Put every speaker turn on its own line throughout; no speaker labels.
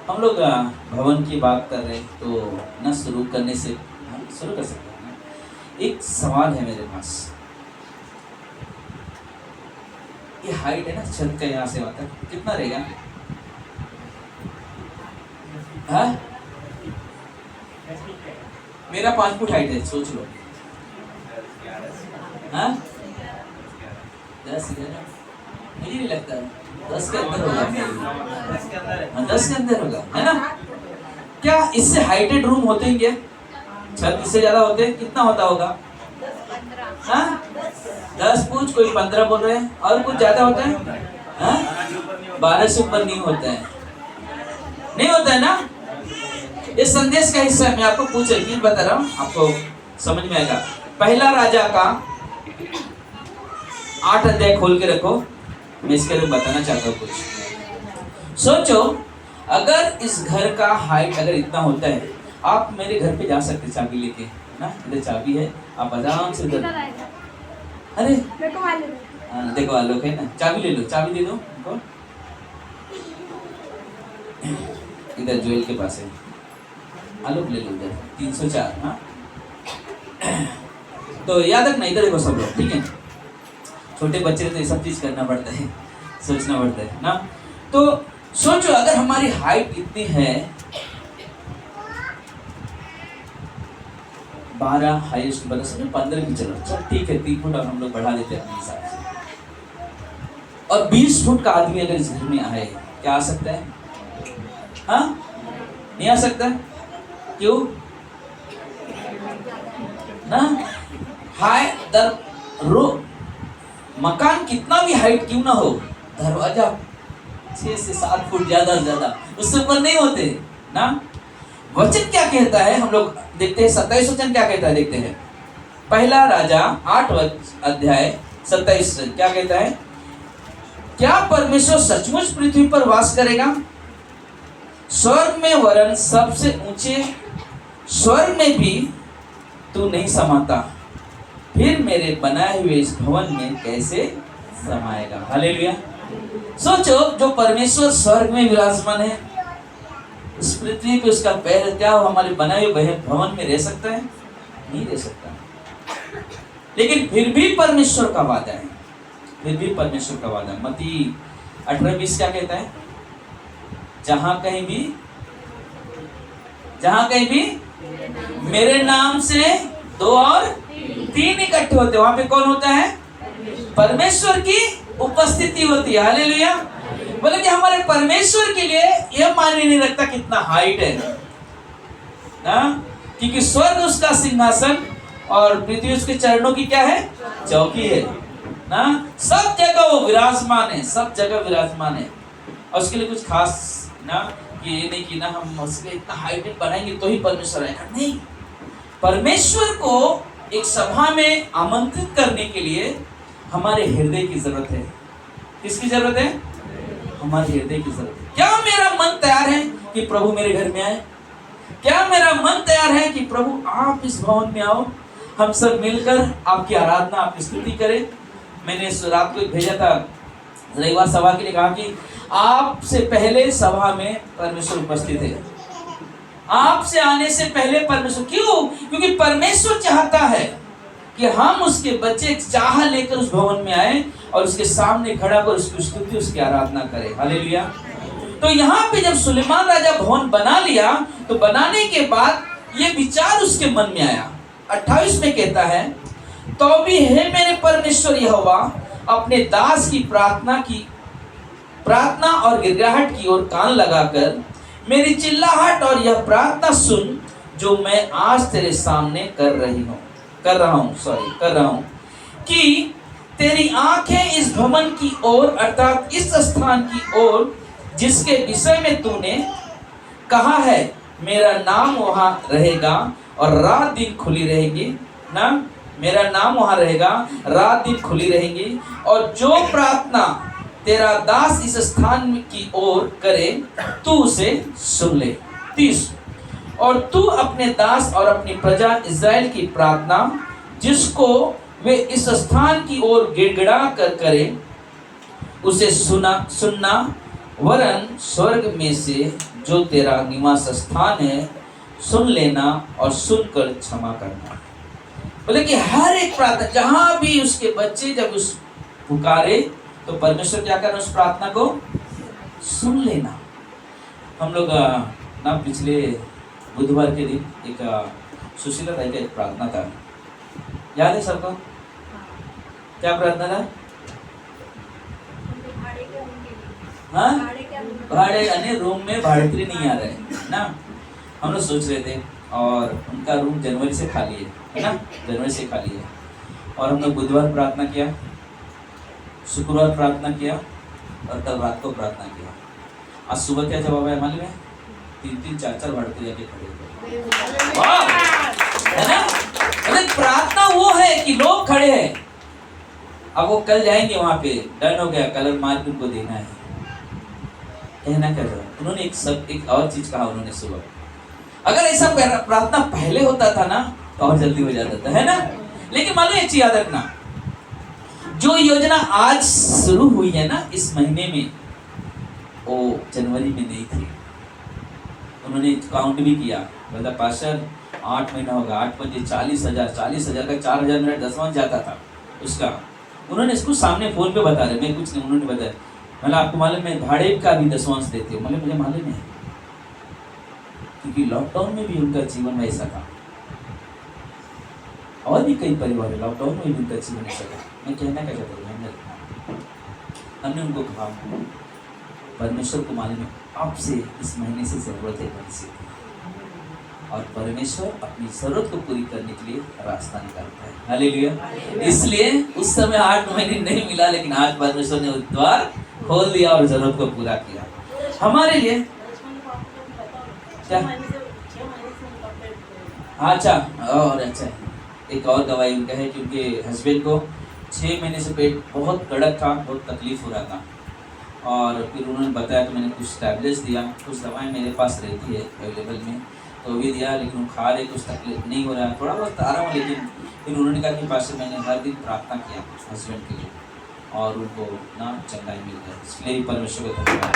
हम लोग भवन की बात कर रहे हैं तो न शुरू करने से हम शुरू कर सकते हैं ना। एक सवाल है मेरे पास। ये हाइट है ना छत का, यहाँ से वहाँ तक कितना रहेगा? हाँ, मेरा 5 फुट हाइट है, सोच लो। हाँ, 10 मुझे नहीं लगता 10 के अंदर होगा। 10 के अंदर होगा, है ना? क्या इससे हाइटेड रूम होते हैं क्या? छत इससे ज्यादा होते हैं? कितना होता होगा? हाँ, 10 पूछ, कोई 15 बोल रहे हैं, और कुछ ज्यादा होता है? हाँ, 12 से ऊपर नहीं होता है, नहीं होता है ना? इस संदेश का हिस्सा मैं आपको पूछ रही बता रहा हूँ, आपको समझ में आएगा। पहला राजा का 8 अध्याय खोल के रखो, मैं इसके लिए बताना चाहता हूँ कुछ। सोचो, अगर इस घर का हाइट अगर इतना होता है, आप मेरे घर पे जा सकते चाबी लेके ना, इधर चाबी है, आप आराम से उधर। अरे देखो आलोक है ना, चाबी ले लो, चाबी दे दो उनको। इधर जोएल के पास है, आलोक ले लो इधर 304। हाँ, तो याद रखना, इधर देखो सब लोग, ठीक है? छोटे बच्चे तो ये सब चीज करना पड़ता है, सोचना पड़ता है ना। तो सोचो, अगर हमारी हाइट इतनी है, 12 हाईएस्ट बता समझो, 15 भी चलो, चल ठीक है, 3 फुट और हम लोग बढ़ा देते हैं अपने हिसाब से। और 20 फुट का आदमी अगर इस घर में आए, क्या आ सकता है? हाँ, नहीं आ सकता? क्यों ना? हाय दर रो मकान कितना भी हाइट क्यों ना हो, दरवाजा 6 से 7 फुट ज्यादा से ज्यादा, उससे ऊपर नहीं होते ना। वचन क्या कहता है, हम लोग देखते हैं 27 वचन क्या कहता है, देखते हैं। पहला राजा 8 अध्याय 27 क्या कहता है? क्या परमेश्वर सचमुच पृथ्वी पर वास करेगा? स्वर्ग में वरन सबसे ऊंचे स्वर्ग में भी तू नहीं समाता, फिर मेरे बनाए हुए इस भवन में कैसे समाएगा? हालेलुया। सोचो, जो परमेश्वर स्वर्ग में विराजमान है, इस पृथ्वी पे उसका पैर, क्या हमारे बनाए हुए भवन में रह सकता है? नहीं रह सकता। लेकिन फिर भी परमेश्वर का वादा है, फिर भी परमेश्वर का वादा। मत्ती 18:20 क्या कहता है? जहां कहीं भी मेरे नाम से 2 और 3 इकट्ठे होते, वहां पे कौन होता है? परमेश्वर की उपस्थिति होती है। हालेलुया। बोले कि हमारे परमेश्वर के लिए यह मायने नहीं रखता कितना हाइट है ना, क्योंकि स्वर्ग उसका सिंहासन और पृथ्वी उसके चरणों की क्या है? चौकी है ना। सब जगह वो विराजमान है, सब जगह विराजमान है। और उसके लिए कुछ खास ना, कि ये नहीं कि ना हम उसके इतना हाइट बनाएंगे तो ही परमेश्वर आएगा, नहीं। परमेश्वर को एक सभा में आमंत्रित करने के लिए हमारे हृदय की जरूरत है। किसकी जरूरत है? हमारे हृदय की जरूरत है। क्या मेरा मन तैयार है कि प्रभु मेरे घर में आए? क्या मेरा मन तैयार है कि प्रभु आप इस भवन में आओ, हम सब मिलकर आपकी आराधना, आपकी स्तुति करें? मैंने इस रात को भेजा था रविवार सभा के लिए, कहा कि आपसे पहले सभा में परमेश्वर उपस्थित है, आपसे आने से पहले परमेश्वर। क्यों? क्योंकि परमेश्वर चाहता है कि हम उसके बच्चे चाह लेकर उस भवन में आए और उसके सामने खड़ा कर उसकी स्तुति, उसकी आराधना करें। हालेलुया। तो यहाँ पे जब सुलेमान राजा भवन बना लिया, तो बनाने के बाद ये विचार उसके मन में आया। 28 में कहता है, तो भी है मेरे परमेश्वर यहोवा, अपने दास की प्रार्थना और गिड़गिड़ाहट की ओर कान लगाकर मेरी चिल्लाहट और यह प्रार्थना सुन, जो मैं आज तेरे सामने कर रहा हूं, कि तेरी आंखें इस भवन की ओर, अर्थात इस स्थान की ओर जिसके विषय में तूने कहा है मेरा नाम वहां रहेगा और रात दिन खुली रहेगी ना। मेरा नाम वहां रहेगा, रात दिन खुली रहेगी, और जो प्रार्थना तेरा दास इस स्थान की ओर करे तू उसे सुन ले। 30, और तू अपने दास और अपनी प्रजा इस्राएल की प्रार्थना जिसको वे इस स्थान की ओर गिड़गिड़ा कर करे, उसे सुनना वरन स्वर्ग में से जो तेरा निवास स्थान है सुन लेना और सुनकर क्षमा करना। बोले कि हर एक प्रार्थना जहां भी उसके बच्चे जब उस पुकारे तो परमेश्वर क्या करना, उस प्रार्थना को सुन लेना। हम लोग ना पिछले बुधवार के दिन एक सुशीला दाई का एक प्रार्थना था, याद है सबको? क्या प्रार्थना था? हाँ, भाड़े यानी रूम में भाड़ेत्री नहीं आ रहे ना, हम लोग सोच रहे थे। और उनका रूम जनवरी से खाली है ना, जनवरी से खाली है। और हम लोग बुधवार प्रार्थना किया, शुक्रवार प्रार्थना किया और कल रात को प्रार्थना किया। आज सुबह क्या जवाब है मालूम है? 3-3, 4-4 भाड़ेत्री आके खड़े थे, है ना। मतलब प्रार्थना वो है कि लोग खड़े हैं। अब वो कल जाएंगे वहां पे, डन हो गया, कलर मार्क उनको देना है, कहना क्या जवाब। उन्होंने एक और चीज कहा उन्होंने सुबह, अगर ऐसा प्रार्थना पहले होता था ना तो और जल्दी हो जाता था, है ना। लेकिन मालूम एक चीज याद रखना, जो योजना आज शुरू हुई है ना इस महीने में, वो जनवरी में नहीं थी। उन्होंने काउंट भी किया, मतलब पास्टर 8 महीना होगा, 8 पंजे 40,000 का 4,000 मिनट दसवां जाता था उसका। उन्होंने इसको सामने फोन पे बता रहे, मैं कुछ नहीं, उन्होंने बताया। मतलब आपको मालूम है भाड़े का भी दसवांश देते हो? मतलब मुझे मालूम है, क्योंकि लॉकडाउन में भी उनका जीवन वैसा था। और भी कई परिवार है लॉकडाउन में भी उनका जीवन ऐसा था। मैं कहना क्या चाहता हूँ, हमने उनको कहा परमेश्वर को मालूम है आपसे इस महीने से जरूरत है पैसे की, और परमेश्वर अपनी जरूरत को पूरी करने के लिए रास्ता निकालता है। हालेलुया। इसलिए उस समय 8 महीने नहीं मिला, लेकिन आज परमेश्वर ने द्वार खोल दिया और जरूरत को पूरा किया हमारे लिए। क्या? अच्छा, और अच्छा एक और गवाही उनका है, क्योंकि हस्बैंड को 6 महीने से पेट बहुत कड़क था, बहुत तकलीफ हो रहा था। और फिर उन्होंने बताया तो मैंने कुछ टैबलेट्स दिया, कुछ दवाएं मेरे पास रहती है अवेलेबल में, तो भी दिया, लेकिन वो खा रहे, कुछ तकलीफ नहीं हो रहा है, थोड़ा बहुत आराम। लेकिन फिर उन्होंने कहा कि पास मैंने हर दिन प्रार्थना किया हस्बैंड के लिए और उनको ना चंगाई मिल गया, इसलिए परमेश्वर को धन्यवाद।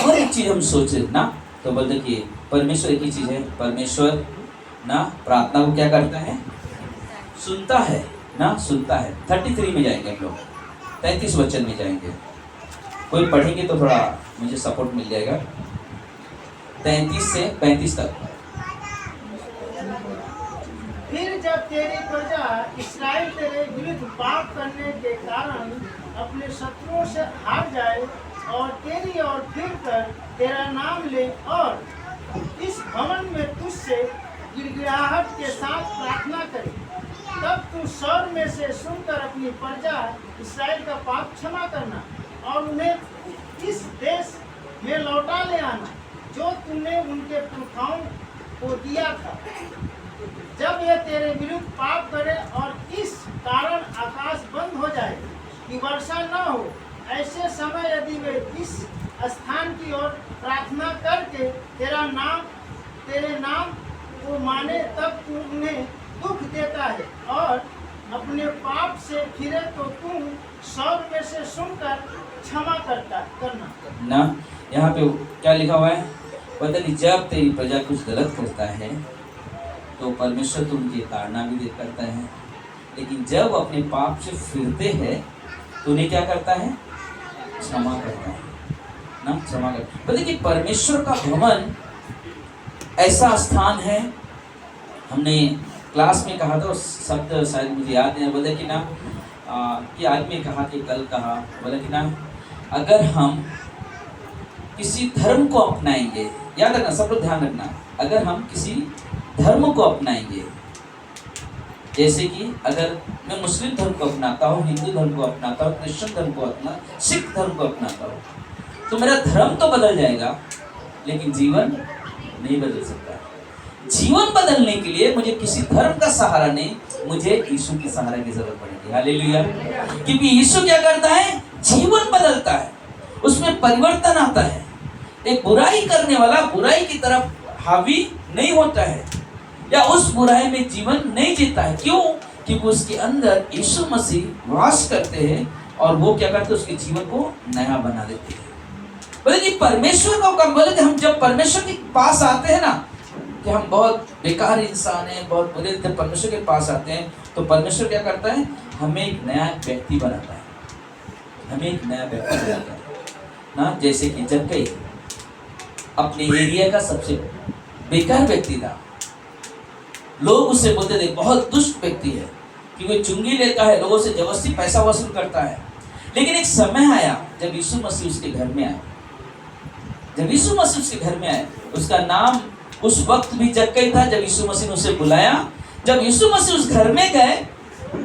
और एक चीज़ हम सोचे ना, तो बोलते कि परमेश्वर एक ही चीज़ है, परमेश्वर ना प्रार्थना को क्या करता है, सुनता है ना, सुनता है। 33 में जाएंगे हम लोग, 33 वचन में जाएंगे। कोई पढ़ेंगे तो थोड़ा मुझे सपोर्ट मिल जाएगा। 33 से 35 तक।
फिर जब तेरी प्रजा इस्राएल तेरे विरुद्ध पाप करने के कारण अपने शत्रुओं से हार जाए और तेरी ओर फिर कर तेरा नाम ले और इस भवन में तुझसे गिड़गिड़ाहट के साथ प्रार्थना करे, तब तू स्वर्ग में से सुनकर अपनी प्रजा इस्राएल का पाप क्षमा करना और उन्हें इस देश में लौटा ले आना जो तूने उनके पुरखाओं को दिया था। जब ये तेरे विरुद्ध पाप करे और इस कारण आकाश बंद हो जाए कि वर्षा न हो, ऐसे समय यदि वे इस स्थान की ओर प्रार्थना करके तेरे नाम को माने, तब तू उन्हें दुख देता है और अपने पाप से फिरे तो तू स्वर्ग में से सुनकर क्षमा करना
ना। यहाँ पे क्या लिखा हुआ है पता नहीं, जब तेरी प्रजा कुछ गलत करता है तो परमेश्वर तो उनकी ताड़ना भी करता है, लेकिन जब अपने पाप से फिरते हैं तो उन्हें क्या करता है, क्षमा करता है ना, क्षमा करता है। बोले कि परमेश्वर का भवन ऐसा स्थान है, हमने क्लास में कहा था, शब्द शायद मुझे याद नहीं, बोले कि ना कि आज में कहा कि कल कहा, बोले कि ना अगर हम किसी धर्म को अपनाएंगे, याद रखना सब लोग ध्यान रखना, अगर हम किसी धर्म को अपनाएंगे, जैसे कि अगर मैं मुस्लिम धर्म को अपनाता हूँ, हिंदू धर्म को अपनाता हूँ, क्रिश्चियन धर्म को सिख धर्म को अपनाता हूँ, तो मेरा धर्म तो बदल जाएगा लेकिन जीवन नहीं बदल सकता। जीवन बदलने के लिए मुझे किसी धर्म का सहारा नहीं, मुझे यीशु की सहारा की जरूरत पड़ेगी। हालेलुया। क्योंकि यीशु क्या करता है, जीवन बदलता है, उसमें परिवर्तन आता है। एक बुराई करने वाला बुराई की तरफ हावी नहीं होता है या उस बुराई में जीवन नहीं जीता है। क्यों? क्योंकि उसके अंदर यीशु मसीह वास करते हैं और वो क्या करते हैं, उसके जीवन को नया बना देते हैं। बोले कि परमेश्वर का काम, बोले कि हम जब परमेश्वर के पास आते हैं ना, कि हम बहुत बेकार इंसान हैं, बहुत बुरे, जब परमेश्वर के पास आते हैं तो परमेश्वर क्या करता है, हमें एक नया व्यक्ति बनाता है, हमें एक नया व्यक्ति बनाता है ना। जैसे कि जक्कई अपने एरिया का सबसे बेकार व्यक्ति था, लोग उससे बोलते थे बहुत दुष्ट व्यक्ति है, कि वो चुंगी लेता है, लोगों से जबरदस्ती पैसा वसूल करता है। लेकिन एक समय आया जब यीशु मसीह उसके घर में आए, जब यीशु मसीह उसके घर में आए, उसका नाम उस वक्त भी जक्कई था जब यीशु मसीह ने उसे बुलाया। जब यीशु मसीह उस घर में गए,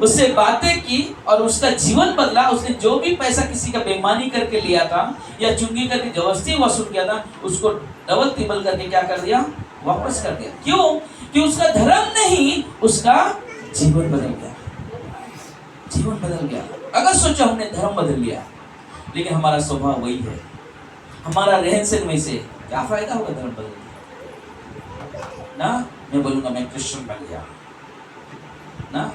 उससे बातें की और उसका जीवन बदला। उसने जो भी पैसा किसी का बेईमानी करके लिया था या चुंगी करके जबरदस्ती वसूल किया था, उसको डबल ट्रिपल करके क्या कर दिया, वापस कर दिया। क्यों? कि उसका धर्म नहीं, उसका जीवन बदल गया, जीवन बदल गया। अगर सोचो हमने धर्म बदल लिया लेकिन हमारा स्वभाव वही है, हमारा रहन सहन में से, क्या फायदा होगा धर्म बदल ना। मैं बोलूंगा मैं क्रिश्चियन बन गया ना,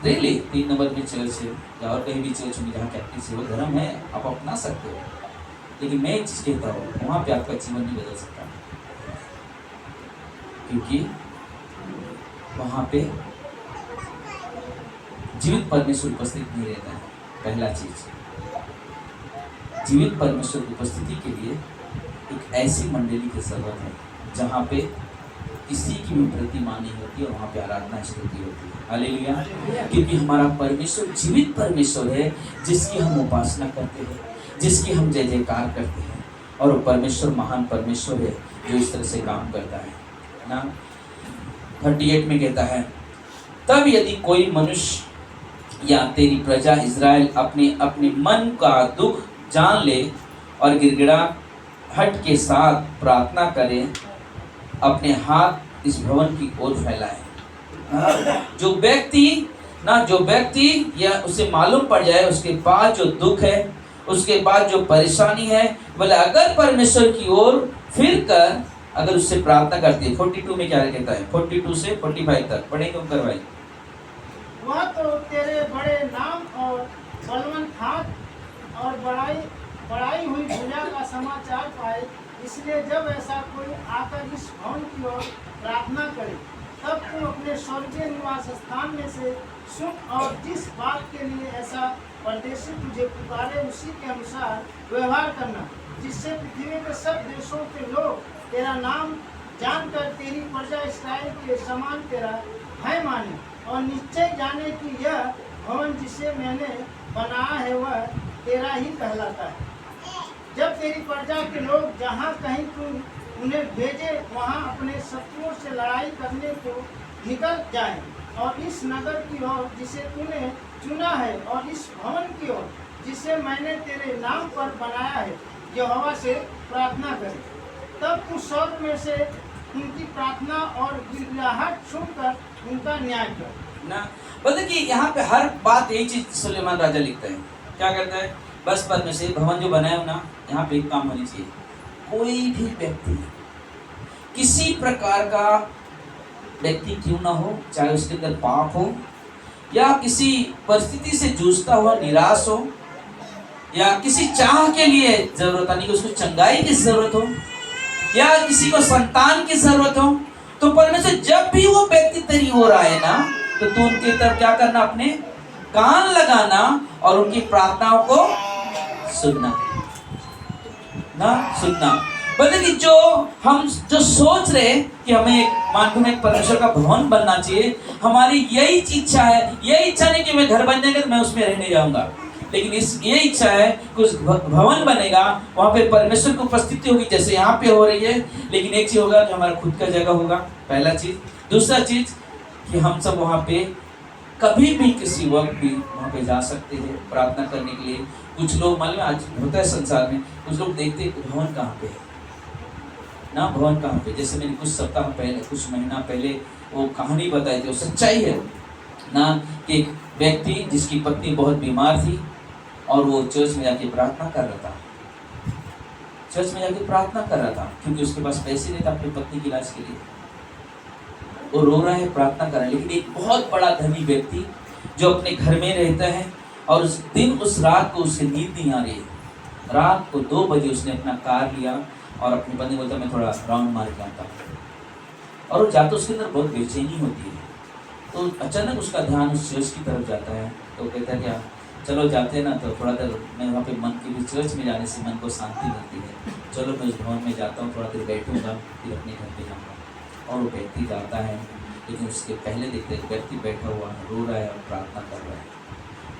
रियली 3 नंबर में चर्च है या और कहीं भी चर्च में जहाँ कैप्टिस है, वो धर्म है, आप अपना सकते हो। लेकिन मैं एक चीज कहता हूँ, वहां पे आपका जीवन नहीं बदल सकता, क्योंकि वहां पे जीवित परमेश्वर उपस्थित नहीं रहता है। पहला चीज, जीवित परमेश्वर की उपस्थिति के लिए एक ऐसी मंडली की जरूरत है जहाँ पे किसी की भी प्रतिमा नहीं होती और वहाँ पे आराधना स्तुति होती है। हालेलुया। क्योंकि हमारा परमेश्वर जीवित परमेश्वर है, जिसकी हम उपासना करते हैं, जिसकी हम जय जयकार करते हैं, और वो परमेश्वर महान परमेश्वर है जो इस तरह से काम करता है ना। 38 में कहता है, तब यदि कोई मनुष्य या तेरी प्रजा इज़राइल अपने अपने मन का दुख जान ले और गिड़गिड़ाहट के साथ प्रार्थना करे, अपने हाथ इस भवन की ओर फैलाए। जो व्यक्ति या उसे मालूम पड़ जाए उसके बाद जो दुख है, उसके बाद जो परेशानी है, बोले अगर परमेश्वर की ओर फिर कर अगर उससे प्रार्थना करती है। 42 में क्या कहता है, 42 से 45 तक पढ़ेंगे हम करवाई।
वह तो तेरे बड़े नाम और बलवंत हाथ और बढ़ाई हुई भुजा का समाचार पाए, इसलिए जब ऐसा कोई आकर इस भवन की ओर प्रार्थना करे, तब तू अपने स्वर्गीय निवास स्थान में से सुन, और जिस बात के लिए ऐसा परदेशी तुझे पुकारे उसी के अनुसार व्यवहार करना, जिससे पृथ्वी के सब देशों के लोग तेरा नाम जानकर तेरी प्रजा इस्राएल के समान तेरा भय माने, और निश्चय जाने कि यह भवन जिसे मैंने बनाया है वह तेरा ही कहलाता है। जब तेरी प्रजा के लोग जहाँ कहीं तू उन्हें भेजे वहाँ अपने शत्रुओं से लड़ाई करने को निकल जाए, और इस नगर की ओर जिसे तूने चुना है और इस भवन की ओर जिसे मैंने तेरे नाम पर बनाया है, यहोवा से प्रार्थना करे, तब तू स्वर्ग में से उनकी प्रार्थना और गिड़गिड़ाहट सुनकर उनका न्याय कर
ना। बोलते कि यहाँ पे हर बात यही चीज सुलेमान राजा लिखता है, क्या करता है, बस परमेश्वर भवन जो बनाया हो ना, यहाँ पे एक काम होनी चाहिए, कोई भी व्यक्ति किसी प्रकार का व्यक्ति क्यों ना हो, चाहे उसके अंदर पाप हो या किसी परिस्थिति से जूझता हुआ निराश हो या किसी चाह के लिए जरूरत आने की, उसको चंगाई की जरूरत हो या किसी को संतान की जरूरत हो, तो परमेश्वर जब भी वो व्यक्ति तेरी ओर आए ना, तो तू उनकी तरफ क्या करना, अपने कान लगाना और उनकी प्रार्थनाओं को सुनना ना, सुनना। बोले कि जो हम जो सोच रहे कि हमें एक परमेश्वर का भवन बनना चाहिए, हमारी यही इच्छा है, यही इच्छा नहीं कि मैं घर बन जाएगा तो मैं उसमें रहने जाऊंगा, लेकिन ये इच्छा है कि उस भवन बनेगा, वहाँ पे परमेश्वर की उपस्थिति होगी जैसे यहाँ पे हो रही है, लेकिन एक चीज होगा कि हमारा खुद का जगह होगा, पहला चीज। दूसरा चीज कि हम सब वहाँ पे कभी भी किसी वक्त भी वहाँ पे जा सकते हैं प्रार्थना करने के लिए। कुछ लोग मालूम आज होता है संसार में, कुछ लोग देखते हैं भवन कहाँ पे है ना, भवन कहाँ पे। जैसे मैंने कुछ सप्ताह पहले, कुछ महीना पहले वो कहानी बताई थी, वो सच्चाई है ना, कि एक व्यक्ति जिसकी पत्नी बहुत बीमार थी और वो चर्च में जाके प्रार्थना कर रहा था, चर्च में जाके प्रार्थना कर रहा था, क्योंकि उसके पास पैसे नहीं था अपनी पत्नी के इलाज के लिए। वो रो रहा है, प्रार्थना कर रहा है, लेकिन एक बहुत बड़ा धनी व्यक्ति जो अपने घर में रहता है और उस दिन उस रात को उसे नींद नहीं आ रही है। रात को 2 बजे उसने अपना कार लिया और अपनी पत्नी बोलता मैं थोड़ा राउंड मार के आता हूँ, और वो जाता उसके अंदर बहुत बेचैनी होती है। तो अचानक उसका ध्यान उस चर्च की तरफ जाता है, तो कहता है क्या चलो जाते हैं ना, तो थोड़ा देर मैं वहाँ पे मन की भी चर्च में जाने से मन को शांति मिलती है, चलो मैं उस भवन में जाता हूँ, थोड़ा देर बैठूँगा फिर अपने घर पे जाऊँगा। और वो व्यक्ति जाता है, लेकिन उसके पहले देखते एक व्यक्ति बैठा हुआ है, रो रहा है और प्रार्थना कर रहा है।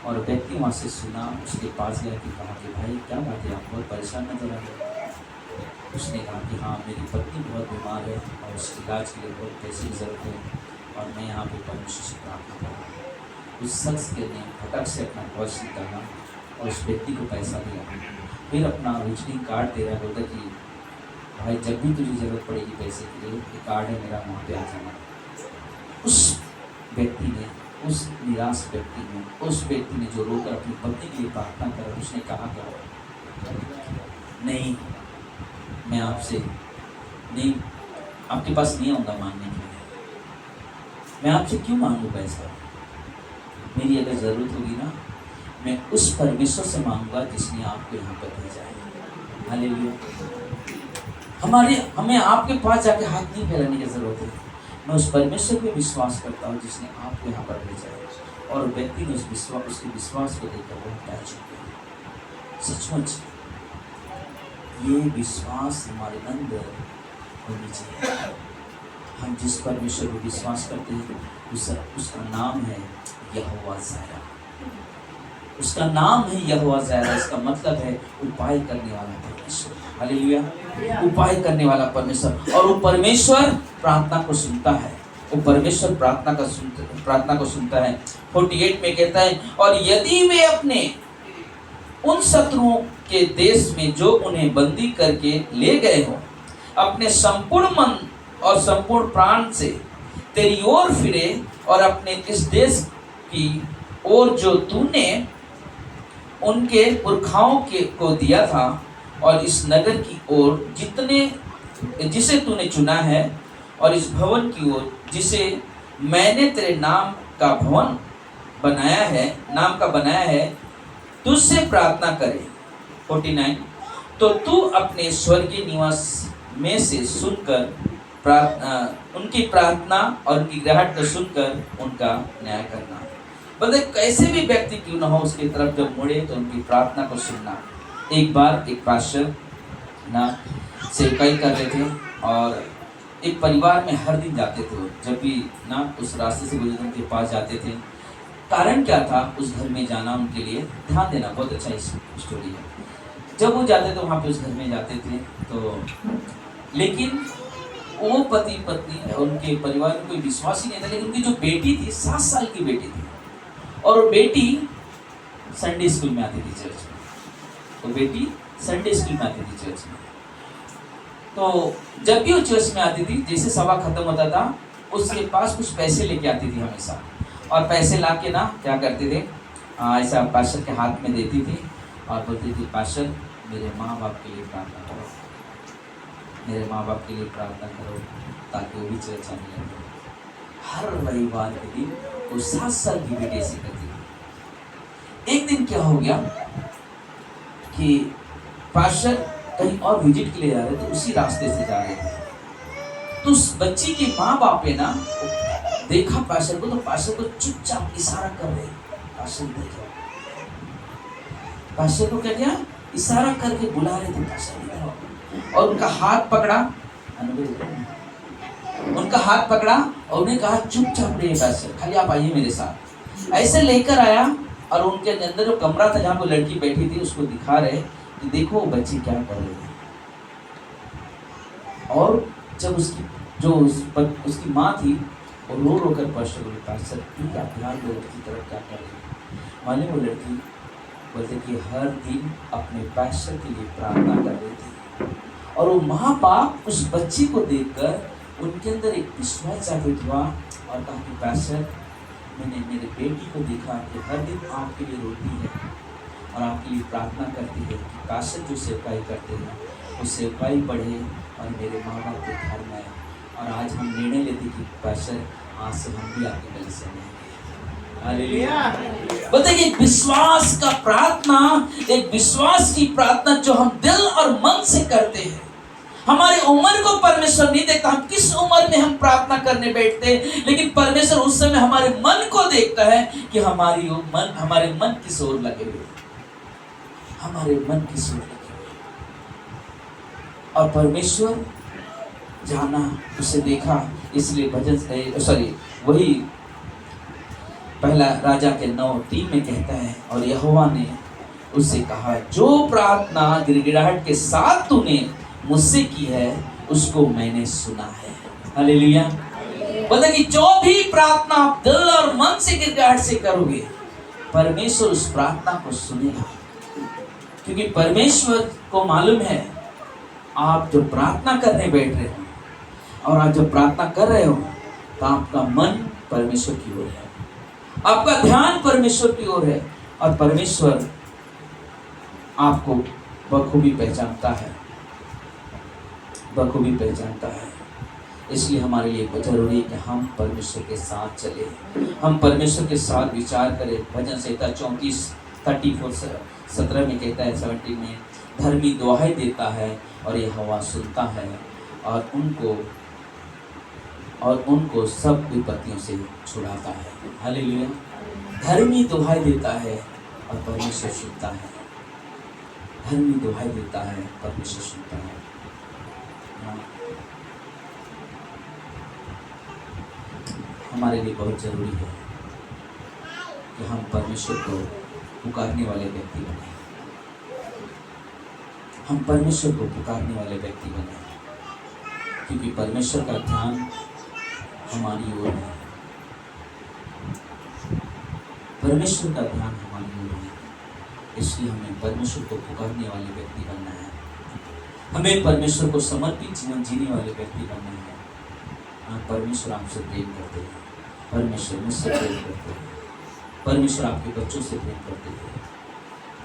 और व्यक्ति वहाँ से सुना, उसके पास गया कि कहा कि भाई क्या बात है, आप बहुत परेशान नजर आ रहे। उसने कहा कि हाँ मेरी पत्नी बहुत बीमार है और उसके इलाज के लिए बहुत पैसे की ज़रूरत है और मैं यहाँ पे परमेश्वर से प्रार्थना कर रहा हूँ। उस शख्स के ने फटक से अपना पर्स निकाला और उस व्यक्ति को पैसा दिया, फिर अपना विजिटिंग कार्ड दे रहा है, बोलता कि भाई जब भी तुझे ज़रूरत पड़ेगी पैसे के लिए, ये कार्ड है मेरा, वहाँ पे आ जाना। उस व्यक्ति ने, उस निराश व्यक्ति ने, उस व्यक्ति ने जो रोकर अपनी पत्नी के लिए प्रार्थना कर, उसने कहा क्या नहीं मैं आपसे नहीं, आपके पास नहीं आऊँगा मांगने के लिए, मैं आपसे क्यों मांगू पैसा, मेरी अगर ज़रूरत होगी ना मैं उस परमेश्वर से मांगूंगा जिसने आपको यहाँ पर भेजा है। हालेलुया। हमें आपके पास जाके हाथ नहीं फैलाने की ज़रूरत है, मैं उस परमेश्वर पे विश्वास करता हूँ जिसने आपको यहाँ पर भेजा है। और व्यक्ति ने उसके विश्वास को देखकर बहुत ताज्जुब किया। सचमुच ये विश्वास हमारे अंदर होनी चाहिए। हम जिस परमेश्वर को विश्वास करते हैं उसका नाम है यहोवा जायरा। उसका नाम है यहोवा जायरा। इसका मतलब है उपाय करने वाला परमेश्वर। हालेलुया। उपाय करने वाला परमेश्वर। और वो परमेश्वर प्रार्थना को सुनता है। वो परमेश्वर प्रार्थना को सुनता है। 48 में कहता है, और यदि वे अपने उन शत्रुओं के देश में जो उन्हें बंदी करके ले गए हो, अपने संपूर्ण मन और संपूर्ण प्राण से तेरी ओर फिरे और अपने इस देश की ओर जो तूने उनके पुरखाओं को दिया था और इस नगर की ओर जिसे तूने चुना है और इस भवन की ओर जिसे मैंने तेरे नाम का बनाया है तुझसे प्रार्थना करे। 49 तो तू अपने स्वर्गीय निवास में से सुनकर उनकी प्रार्थना और उनकी गिड़गिड़ाहट को सुनकर उनका न्याय करना। बोलते कैसे भी व्यक्ति क्यों न हो उसकी तरफ जब मुड़े तो उनकी प्रार्थना को सुनना। एक बार एक पास्टर ना सेवकाई कर रहे थे और एक परिवार में हर दिन जाते थे। जब भी ना उस रास्ते से गुजरते उनके पास जाते थे। कारण क्या था उस घर में जाना उनके लिए? ध्यान देना, बहुत अच्छा स्टोरी है। जब वो जाते तो वहाँ पे उस घर में जाते थे तो लेकिन वो पति पत्नी उनके परिवार में कोई विश्वास ही नहीं था। लेकिन उनकी जो बेटी थी 7 साल की बेटी थी और वो बेटी संडे स्कूल में आती थी चर्च में। तो बेटी संडे स्कूल में आती थी चर्च में। तो जब भी वो चर्च में आती थी जैसे सभा खत्म होता था उसके पास कुछ पैसे लेके आती थी हमेशा। और पैसे ला के ना क्या करते थे ऐसा पास्टर के हाथ में देती थी और बोलती थी पास्टर मेरे माँ बाप के लिए प्रार्थना करो, मेरे माँ बाप के लिए प्रार्थना करो ताकि वो भी चर्च आने लगे। हर रविवार के दिन वो 7 साल की बेटी ऐसी करती थी। एक दिन क्या हो गया कि पास्टर कहीं और विजिट के लिए जा रहे थे, उसी रास्ते से जा रहे थे। तो उस बच्ची के माँ बाप ने ना देखा पास्टर को, तो पास्टर को चुपचाप इशारा कर रहे। पास्टर देखो, पास्टर को क्या किया? इशारा करके बुला रहे थे पास्टर। और उनका हाथ पकड़ा, और उन्हें कहा चुपचाप रहिए पास्टर, खाली आप आइए मेरे साथ। ऐसे लेकर आया और उनके अंदर जो कमरा था जहाँ वो लड़की बैठी थी उसको दिखा रहे कि देखो वो बच्ची क्या कर रही है। और जब उसकी माँ थी और रो कर पास्टर ठीक है ध्यान दो लड़की की तरफ क्या कर रही है। माने वो लड़की बोलते कि हर दिन अपने पास्टर के लिए प्रार्थना कर रही थी। और वो माँ बाप उस बच्ची को देखकर उनके अंदर एक विश्वास जागृत हुआ और कहा कि पास्टर मैंने मेरे बेटी को देखा कि हर दिन आपके लिए रोती है और आपके लिए प्रार्थना करती है कि पास्टर जो सेवकाई करते हैं वो सेवकाई बढ़े और मेरे माँ बाप के घर में। और आज हम निर्णय लेते कि पास्टर आज से हम भी आपके गले से नहीं। हालेलुया। बताइए, विश्वास का प्रार्थना, एक विश्वास की प्रार्थना जो हम दिल और मन से करते हैं। हमारी उम्र को परमेश्वर नहीं देखता, हम किस उम्र में हम प्रार्थना करने बैठते हैं, लेकिन परमेश्वर उस समय हमारे मन को देखता है कि हमारे मन किस ओर लगे हुए, हमारे मन किस ओर लगे हुए। और परमेश्वर जाना, उसे देखा, इसलिए भजन वही पहला राजा के 9:3 में कहता है, और यहोवा ने उससे कहा, जो प्रार्थना गिड़गिड़ाहट के साथ तूने मुझसे की है उसको मैंने सुना है। हालेलुया। बोलते कि जो भी प्रार्थना आप दिल और मन से गिड़गिड़ाहट से करोगे, परमेश्वर उस प्रार्थना को सुनेगा। क्योंकि परमेश्वर को मालूम है आप जो प्रार्थना करने बैठ रहे हो और आप जब प्रार्थना कर रहे हो तो आपका मन परमेश्वर की ओर है, आपका ध्यान परमेश्वर की ओर है, और परमेश्वर आपको बखूबी पहचानता है, बखूबी पहचानता है। इसलिए हमारे लिए जरूरी है कि हम परमेश्वर के साथ चले, हम परमेश्वर के साथ विचार करें। भजन संहिता 34:17 में कहता है, 17 में, धर्मी दुहाई देता है और यहोवा सुनता है और उनको सब विपत्तियों से छुड़ाता है। हालेलुया। धर्मी दुहाई देता है और परमेश्वर सुनता है, धर्मी दुहाई देता है, परमेश्वर सुनता है। हमारे लिए बहुत जरूरी है कि हम परमेश्वर को पुकारने वाले व्यक्ति बने, हम परमेश्वर को पुकारने वाले व्यक्ति बने, क्योंकि परमेश्वर का ध्यान हमारी ओर है, परमेश्वर का ध्यान हमारी ओर है। इसलिए हमें परमेश्वर को पुकारने वाले व्यक्ति बनना है, हमें परमेश्वर को समर्पित जीवन जीने वाले व्यक्ति बनना है। परमेश्वर आपसे प्रेम करते हैं, परमेश्वर मुझसे प्रेम करते हैं, परमेश्वर आपके बच्चों से प्रेम करते हैं,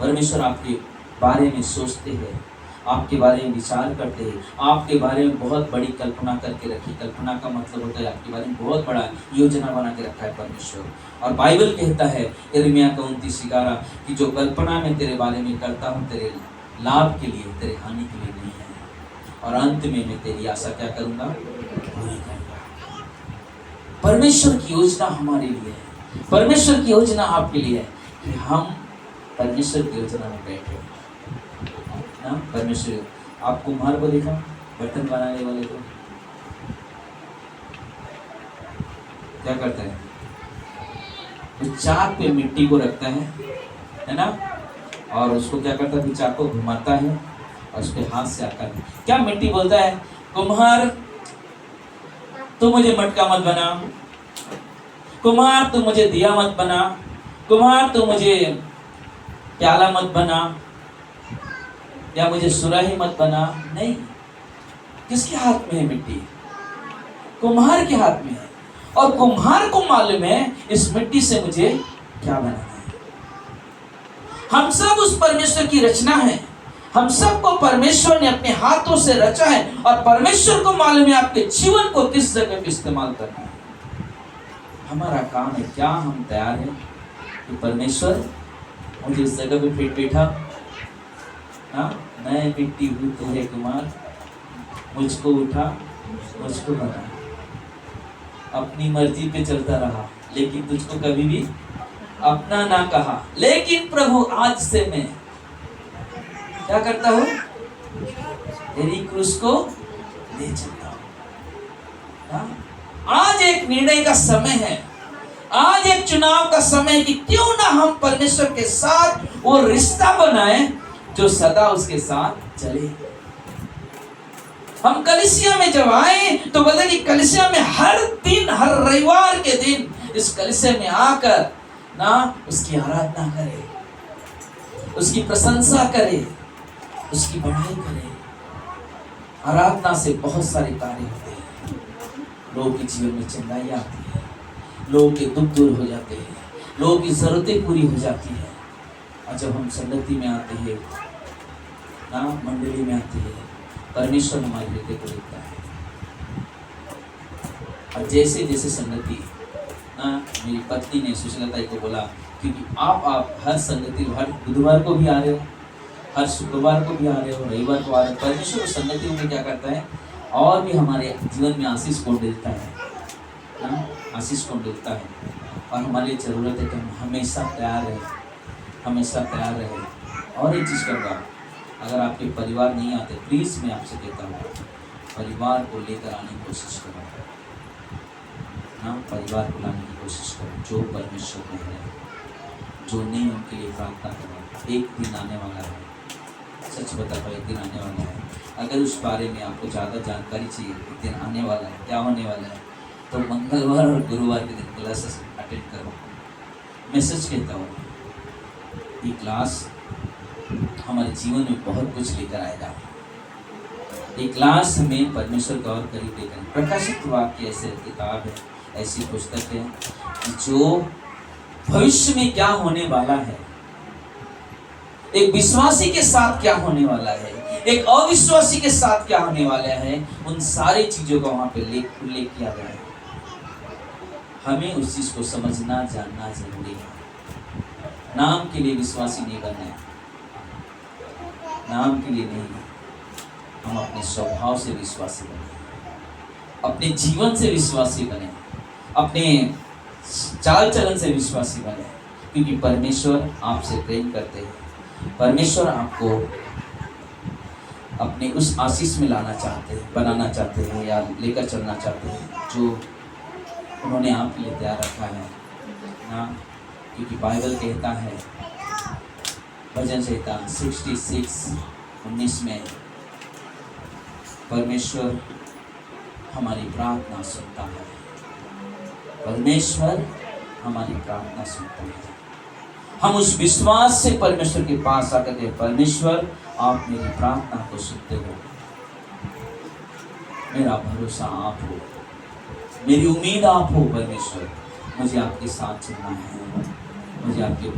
परमेश्वर आपके बारे में सोचते हैं, आपके बारे में विचार करते हैं, आपके बारे में बहुत बड़ी कल्पना करके रखी। कल्पना का मतलब होता है आपके बारे में बहुत बड़ा योजना बना के रखा है परमेश्वर। और बाइबल कहता है यिर्मयाह 29:11 कि जो कल्पना मैं तेरे बारे में करता हूँ तेरे लाभ के लिए, तेरे हानि के लिए नहीं है, और अंत में मैं तेरी आशा क्या करूँगा, पूरी करूँगा। परमेश्वर की योजना हमारे लिए है, परमेश्वर की योजना आपके लिए है कि हम परमेश्वर की योजना में बैठे ना। परमेश्वर, आप कुम्हार को देखा, बर्तन बनाने वाले को क्या करता है, वो चाक पे मिट्टी को रखता है ना, और उसको क्या करता है, चाक को घुमाता है और उसके हाथ से आकर क्या मिट्टी बोलता है, कुम्हार तू मुझे मटका मत बना, कुम्हार तू मुझे दिया मत बना, कुम्हार तू मुझे प्याला मत बना, या मुझे सुराही मत बना। नहीं, किसके हाथ में है मिट्टी, कुम्हार के हाथ में है, और कुम्हार को मालूम है इस मिट्टी से मुझे क्या बनाना है। हम सब उस परमेश्वर की रचना है, हम सबको परमेश्वर ने अपने हाथों से रचा है, और परमेश्वर को मालूम है आपके जीवन को किस जगह पे इस्तेमाल करना है। हमारा काम है, क्या हम तैयार हैं कि परमेश्वर मुझे इस जगह पे फिट बैठा, हाँ, मैं मिट्टी हूँ तू है कुमार, मुझको उठा, मुझको बना। अपनी मर्जी पे चलता रहा लेकिन तुझको कभी भी अपना ना कहा, लेकिन प्रभु आज से मैं क्या करता हूँ, तेरी क्रूस को ले चलता हूँ। आज एक निर्णय का समय है, आज एक चुनाव का समय है कि क्यों ना हम परमेश्वर के साथ वो रिश्ता बनाए जो सदा उसके साथ चले। हम कलीसिया में जब आए तो बोले कि कलीसिया में हर दिन, हर रविवार के दिन इस कलीसिया में आकर ना उसकी आराधना करे, उसकी प्रशंसा करे, उसकी बढ़ाई करे। आराधना से बहुत सारे कार्य होते हैं, लोगों के जीवन में चंगाई आती है, लोगों के दुख दूर हो जाते हैं, लोगों की जरूरतें पूरी हो जाती है। और जब हम संगति में आते हैं ना, मंडली में आते हैं, परमेश्वर हमारे हृदय को देखता है, और जैसे जैसे संगति ना मेरी पत्नी ने सुशीलता को बोला, क्योंकि आप हर संगति, हर बुधवार को भी आ रहे हो, हर शुक्रवार को भी आ रहे हो, रविवार को आ रहे हो। परमेश्वर संगति में क्या करता है, और भी हमारे जीवन में आशीष को देता है ना, आशीष को देता है। और हमारी ज़रूरत है कि हम हमेशा तैयार रहे, हमेशा तैयार रहे। और एक चीज़ करूँगा, अगर आपके परिवार नहीं आते, प्लीज़ मैं आपसे कहता हूँ, परिवार को लेकर आने की कोशिश करो ना, परिवार को लाने की कोशिश करो। जो परमेश्वर में है, जो नहीं, उनके लिए प्रार्थना करो। एक दिन आने वाला है, सच बता पाओ, एक दिन आने वाला है। अगर उस बारे में आपको ज़्यादा जानकारी चाहिए, एक दिन आने वाला है, क्या होने वाला है, तो मंगलवार और गुरुवार के दिन क्लासेस अटेंड करो। मैसेज कहता हूँ, ये क्लास हमारे जीवन में बहुत कुछ लेकर आएगा। ये क्लास हमें परमेश्वर का और करीब लेकर, प्रकाशित वाक्य ऐसे किताब है, ऐसी पुस्तक है जो भविष्य में क्या होने वाला है, एक विश्वासी के साथ क्या होने वाला है, एक अविश्वासी के साथ क्या होने वाला है, उन सारी चीजों का वहां पे उल्लेख किया गया है। हमें उस चीज को समझना, जानना जरूरी है। नाम के लिए विश्वासी नहीं बनना है, नाम के लिए नहीं, हम अपने स्वभाव से विश्वासी बने, अपने जीवन से विश्वासी बने, अपने चाल चलन से विश्वासी बने, क्योंकि परमेश्वर आपसे प्रेम करते हैं। परमेश्वर आपको अपने उस आशीष में लाना चाहते हैं, बनाना चाहते हैं, या लेकर चलना चाहते हैं जो उन्होंने आपके लिए तैयार रखा है ना। क्योंकि बाइबल कहता है, भजन संहिता 66:19 में, परमेश्वर हमारी प्रार्थना सुनता है, परमेश्वर हमारी प्रार्थना सुनता है। हम उस विश्वास से परमेश्वर के पास आकर के, परमेश्वर आप मेरी प्रार्थना को सुनते हो, मेरा भरोसा आप हो, मेरी उम्मीद आप हो परमेश्वर, मुझे आपके साथ चलना है, मुझे आपके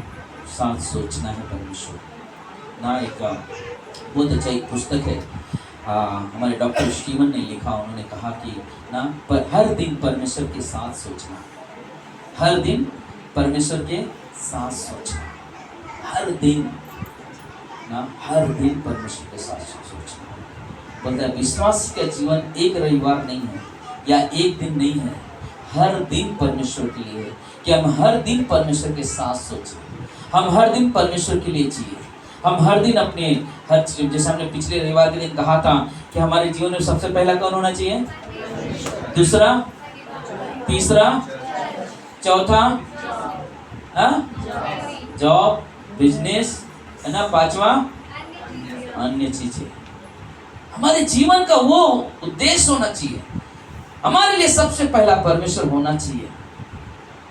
साथ सोचना है परमेश्वर ना। एक बहुत अच्छा एक पुस्तक है, हमारे डॉक्टर स्टीवन ने लिखा, उन्होंने कहा कि ना, पर हर दिन परमेश्वर के साथ सोचना, हर दिन परमेश्वर के साथ सोचना, हर दिन ना, हर दिन परमेश्वर के साथ सोचना। बोलता है विश्वास का जीवन एक रविवार नहीं है या एक दिन नहीं है, हर दिन परमेश्वर के लिए है कि हम हर दिन परमेश्वर के साथ सोचें, हम हर दिन परमेश्वर के लिए जिए, हम हर दिन अपने हर, जैसे हमने पिछले रविवार के दिन कहा था कि हमारे जीवन में सबसे पहला कौन होना चाहिए, दूसरा, तीसरा, चौथा जॉब, बिजनेस, है ना, पांचवा अन्य चीजें। हमारे जीवन का वो उद्देश्य होना चाहिए, हमारे लिए सबसे पहला परमेश्वर होना चाहिए,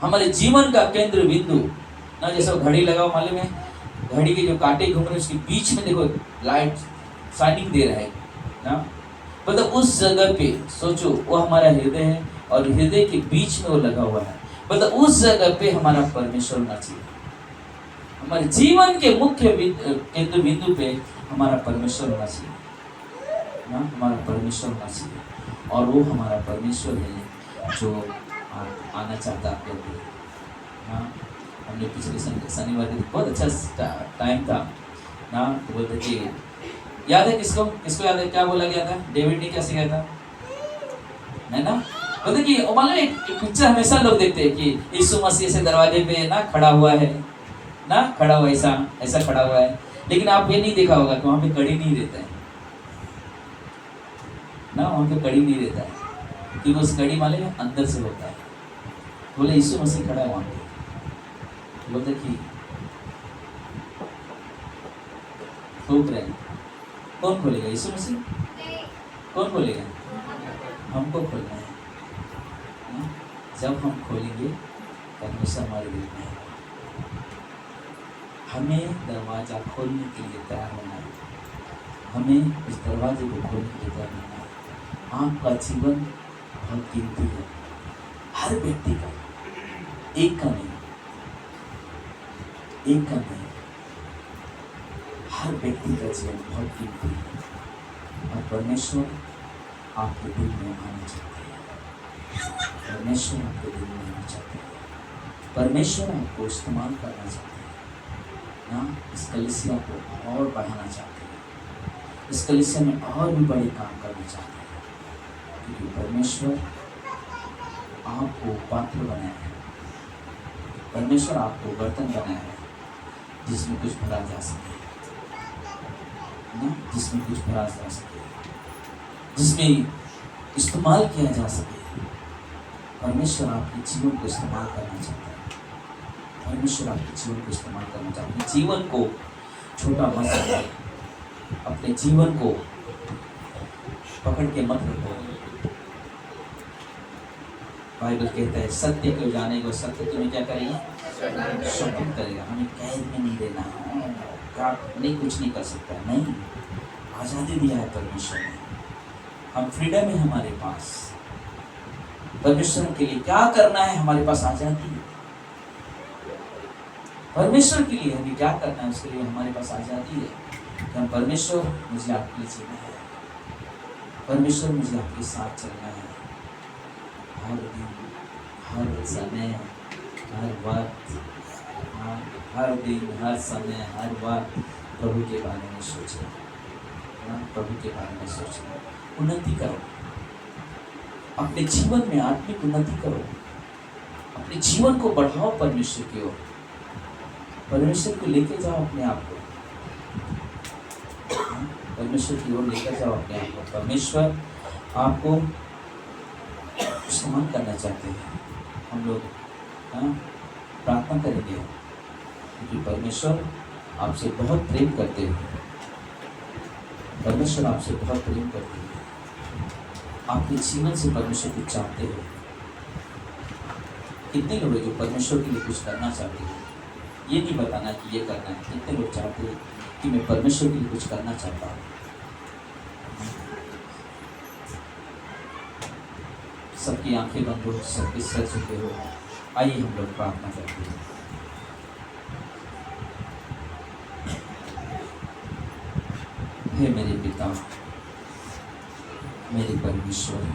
हमारे जीवन का केंद्र बिंदु ना। जैसे घड़ी लगाओ, मालूम है, घड़ी के जो कांटे घूम रहे हैं उसके बीच में देखो लाइट शाइनिंग दे रहा है ना, मतलब उस जगह पे सोचो, वो हमारा हृदय है और हृदय के बीच में वो लगा हुआ है, मतलब उस जगह पे हमारा परमेश्वर होना चाहिए। हमारे जीवन के मुख्य केंद्र बिंदु पे हमारा परमेश्वर होना चाहिए ना, हमारा परमेश्वर होना चाहिए। और वो हमारा परमेश्वर है जो आना चाहता आपके अंदर ना। हमने पिछले शनिवार के बहुत अच्छा टाइम था ना, तो बोलते कि याद है, किसको किसको याद है क्या बोला गया था, डेविड ने कैसे गया था, है ना। बोलते कि मालूम एक पिक्चर हमेशा लोग देखते हैं कि यीशु मसीह ऐसे दरवाजे पे ना खड़ा हुआ है ना, खड़ा हुआ ऐसा ऐसा खड़ा हुआ है, लेकिन आप ये नहीं देखा होगा कि वहाँ पे कड़ी नहीं रहता है ना, वहाँ पे कड़ी नहीं रहता है, क्योंकि उस कड़ी वाले में अंदर से होता है। बोले यीशु मसीह खड़ा है वहाँ पे, बोलते कि ठोक रहे, कौन खोलेगा, यीशु मसीह, कौन खोलेगा, हमको खोलना है। जब हम खोलेंगे परमेश्वर हमारे दिल में है, हमें दरवाजा खोलने के लिए तैयार होना है, हमें इस दरवाजे को खोलने के लिए तैयार होना है। आपका जीवन बहुत कीमती है, हर व्यक्ति का, एक का नहीं, एक का नहीं, हर व्यक्ति का जीवन बहुत कीमती है। और परमेश्वर आपके दिल में आना चाहते हैं, परमेश्वर आपके दिल में आना चाहते हैं। परमेश्वर आपको इस्तेमाल करना चाहते हैं ना, इस कलीसिया को और बढ़ाना चाहते हैं, इस कलीसिया में और भी बड़े काम करना चाहते हैं, क्योंकि परमेश्वर आपको पात्र बनाया है, परमेश्वर आपको बर्तन बनाया है जिसमें कुछ भरा जा सके ना, जिसमें कुछ भरा जा सके, जिसमें इस्तेमाल किया जा सके। परमेश्वर आपके जीवन को इस्तेमाल करना चाहता है, परमेश्वर आपके जीवन को इस्तेमाल करना चाहता है। अपने जीवन को छोटा मत समझिए, अपने जीवन को पकड़ के मत रखो। बाइबल कहता है सत्य को जाने को सत्य तुम्हें क्या करेगा, स्वतंत्र करेगा। हमें कैद में नहीं रहना है, नहीं कुछ नहीं कर सकता, नहीं, आज़ादी दिया है परमेश्वर ने, हम फ्रीडम है हमारे पास। परमेश्वर के लिए क्या करना है, हमारे पास आज़ादी है। परमेश्वर के लिए हमें क्या करना है, उसके लिए हमारे पास आज़ादी है कि हम परमेश्वर मुझे आपके लिए जीना है, परमेश्वर मुझे आपके साथ चलना है, हर दिन, हर समय, हर वक्त, हर दिन, हर समय, हर वक्त प्रभु के बारे में सोचना, प्रभु के बारे में सोचना। उन्नति करो, अपने जीवन में आत्मिक उन्नति करो, अपने जीवन को बढ़ाओ परमेश्वर की ओर, परमेश्वर को लेके जाओ अपने आप को, परमेश्वर की ओर लेकर जाओ अपने आप को। परमेश्वर आपको इस्तेमाल करना चाहते हैं। हम लोग प्रार्थना करेंगे क्योंकि परमेश्वर आपसे बहुत प्रेम करते हैं, परमेश्वर आपसे बहुत प्रेम करते हैं, आपके जीवन से परमेश्वर कुछ चाहते हैं। कितने लोग हैं जो परमेश्वर के लिए कुछ करना चाहते हैं, ये नहीं बताना कि ये करना है। कितने लोग चाहते हैं कि मैं परमेश्वर के लिए कुछ करना चाहता हूँ। सबकी आंखें बंद हो, सबके सर झुके हो, आइए हम लोग प्रार्थना करते हैं। हे मेरे पिता, मेरे परमेश्वर,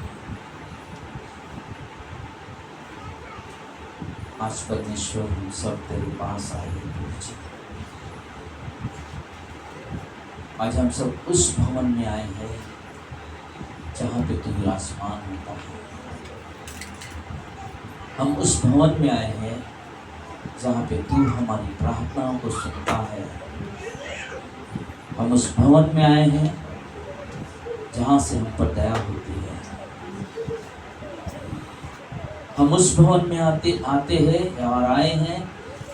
आज परमेश्वर हम सब तेरे पास आए हैं। आज हम सब उस भवन में आए हैं जहाँ पे तू विराजमान होता है। हम उस भवन में आए हैं जहाँ पे तू हमारी प्रार्थनाओं को सुनता है। हम उस भवन में आए हैं जहाँ से हम पर दया होती है। हम उस भवन में आते हैं और आए हैं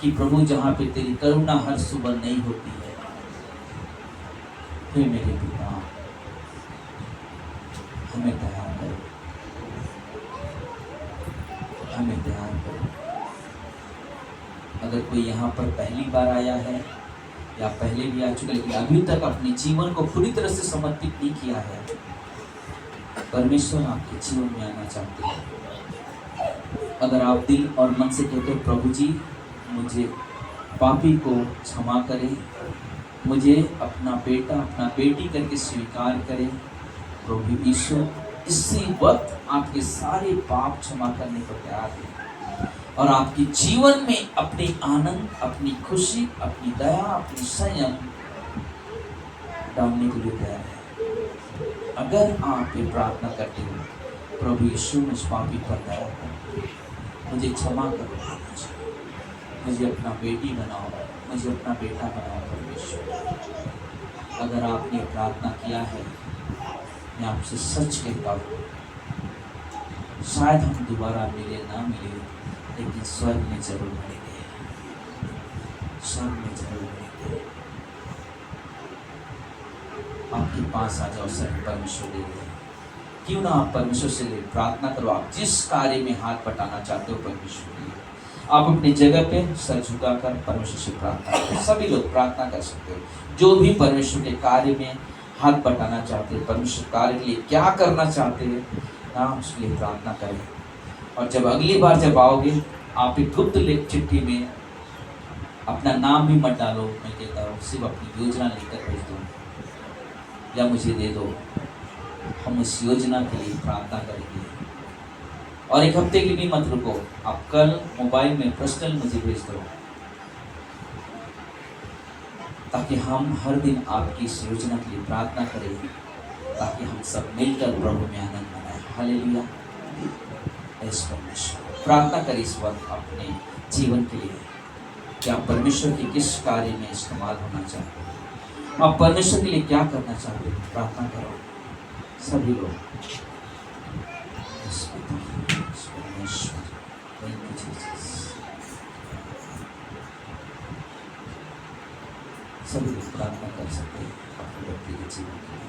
कि प्रभु जहाँ पे तेरी करुणा हर सुबह नहीं होती है। हे मेरे पिता, हमें दया करो, हमें दया करो। अगर कोई यहाँ पर पहली बार आया है या पहले भी आ चुका लेकिन अभी तक अपने जीवन को पूरी तरह से समर्पित नहीं किया है, परमेश्वर आपके जीवन में आना चाहते हैं। अगर आप दिल और मन से कहते हो प्रभु जी मुझे पापी को क्षमा करें, मुझे अपना बेटा अपना बेटी करके स्वीकार करें, प्रभु यीशु इसी वक्त आपके सारे पाप क्षमा करने को तैयार है और आपके जीवन में अपने आनंद, अपनी खुशी, अपनी दया, अपनी संयम डालने के लिए तैयार है। अगर आप ये प्रार्थना करते हो प्रभु यीशु मुझ पापी पर दया करो, मुझे क्षमा करो, मुझे अपना बेटी बनाओ, मुझे अपना बेटा बनाओ परमेश्वर। अगर आपने प्रार्थना किया है, मैं आपसे सच कहता हूँ, शायद हम दोबारा मिले ना मिले लेकिन स्वर्ग में जरूर मिलेंगे, स्वर्ग में जरूर मिलेंगे। आपके पास आ जाओ सर, परमेश्वर दे दे। क्यों ना आप परमेश्वर से प्रार्थना करो। आप जिस कार्य में हाथ बटाना चाहते हो परमेश्वर के लिए, आप अपनी जगह पे सर झुकाकर परमेश्वर से प्रार्थना करो। सभी लोग प्रार्थना कर सकते हो। जो भी परमेश्वर के कार्य में हाथ बटाना चाहते हैं, परमेश्वर कार्य के लिए क्या करना चाहते हैं ना, उसके लिए प्रार्थना करें। और जब अगली बार जब आओगे, आप एक गुप्त चिट्ठी में अपना नाम भी मत डालो। मैं कहता हूँ सिर्फ अपनी योजना लेकर भेज दो या मुझे दे दो, हम उस योजना के लिए प्रार्थना करेंगे। और एक हफ्ते के लिए भी मत रुको, आप कल मोबाइल में पर्सनल मुझे भेज दो, ताकि हम हर दिन आपकी इस योजना के लिए प्रार्थना करें, ताकि हम सब मिलकर प्रभु में आनंद मनाएं। हालेलुया। ऐसा परमेश्वर प्रार्थना करें इस वक्त अपने जीवन के लिए कि आप परमेश्वर के किस कार्य में इस्तेमाल होना चाहते हो, आप परमेश्वर के लिए क्या करना चाहते हो। प्रार्थना करो सभी लोग। परमेश्वर थैंक यू जीसस। सभी लोग प्रार्थना कर सकते हैं अपने व्यक्ति के जीवन के लिए।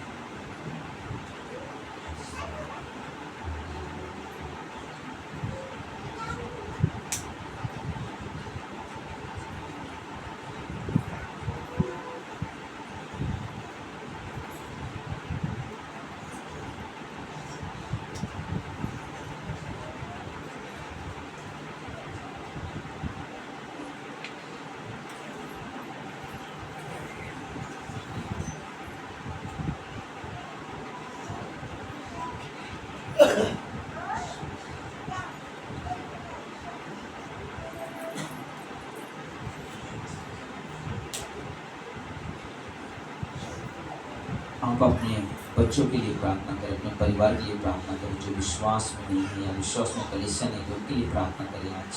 आप अपने बच्चों के लिए प्रार्थना करें, अपने परिवार के लिए प्रार्थना करें, जो विश्वास में नहीं है या विश्वास में कलीसिया नहीं है, उनके लिए प्रार्थना करें। आज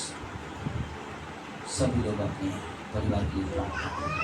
सभी लोग अपने परिवार के लिए प्रार्थना करें।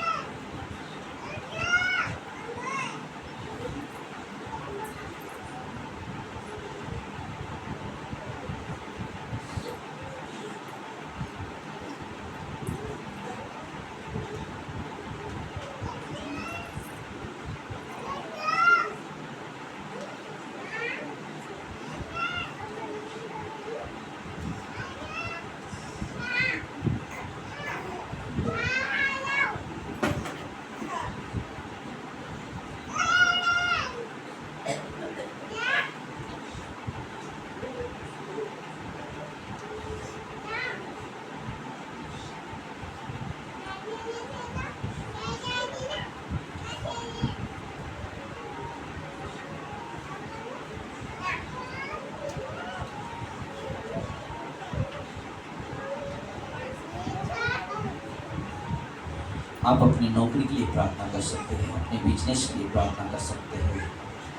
आप अपनी नौकरी के लिए प्रार्थना कर सकते हैं, अपने बिजनेस के लिए प्रार्थना कर सकते हैं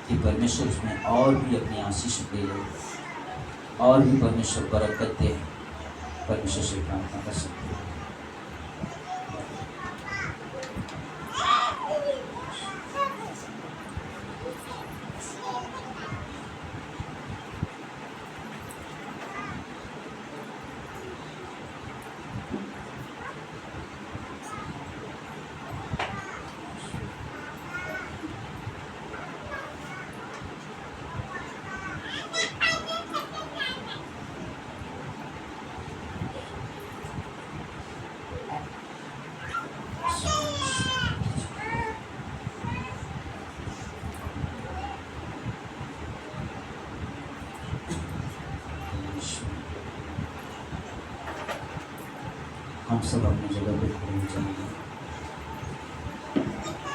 कि परमेश्वर उसमें और भी अपनी आशीष दे ले, और भी परमेश्वर बरकत दे। परमेश्वर से प्रार्थना कर सकते हैं। हम सब अपनी जगह पे खड़े हो जाएंगे।